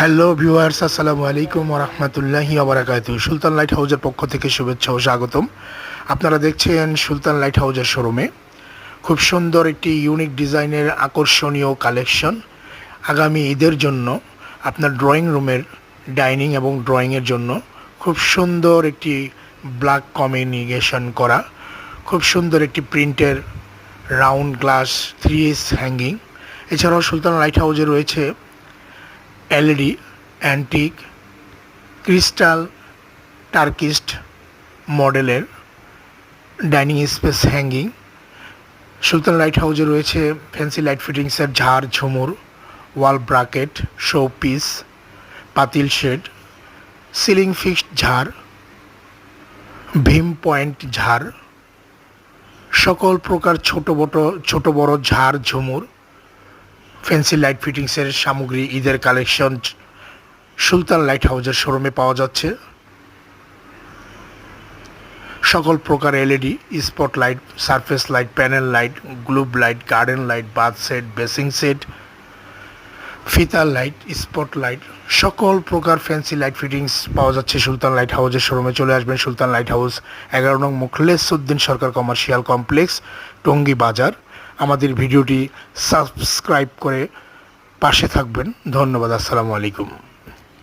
Hello viewers, আসসালামু আলাইকুম ওয়া রাহমাতুল্লাহি ওয়া বারাকাতুহু। সুলতান লাইট হাউজের পক্ষ থেকে শুভেচ্ছা ও স্বাগতম। আপনারা দেখছেন সুলতান লাইট হাউজের শোরুমে খুব সুন্দর একটি ইউনিক ডিজাইনের আকর্ষণীয় কালেকশন আগামী ঈদের জন্য আপনার ড্রয়িং রুমের ডাইনিং এবং ড্রয়িংয়ের জন্য খুব সুন্দর একটি ব্ল্যাক কম্বিনেশন করা খুব সুন্দর একটি প্রিন্টের রাউন্ড গ্লাস 3S হ্যাঙ্গিং। এছাড়াও সুলতান লাইট হাউজে রয়েছে এলইডি, অ্যান্টিক, ক্রিস্টাল, টার্কিস্ট মডেলের ডাইনিং স্পেস হ্যাঙ্গিং। সুলতান লাইট হাউজে রয়েছে ফ্যান্সি লাইট ফিটিংসের ঝাড়, ঝুমুর, ওয়াল ব্রাকেট, শো পিস, পাতিল শেড, সিলিং ফিক্সড ঝাড়, ভীম পয়েন্ট ঝাড়, সকল প্রকার ছোট বড় ঝাড়, ঝুমুর, ফ্যান্সি লাইট ফিটিংসের সামগ্রী ঈদের কালেকশন সুলতান লাইট হাউজের শোরুমে পাওয়া যাচ্ছে। সকল প্রকার LED, spot light, surface light, panel light, globe light, garden light, bath set, basin set, ফিতার লাইট, স্পট লাইট, সকল প্রকার ফ্যান্সি লাইট ফিটিংস পাওয়া যাচ্ছে সুলতান লাইট হাউজের শোরুমে। চলে আসবেন সুলতান লাইট হাউস, 11 নং মুখলেসউদ্দিন সরকার কমার্শিয়াল কমপ্লেক্স, টঙ্গী বাজার। আমাদের ভিডিওটি সাবস্ক্রাইব করে পাশে থাকবেন। ধন্যবাদ। আসসালামু আলাইকুম।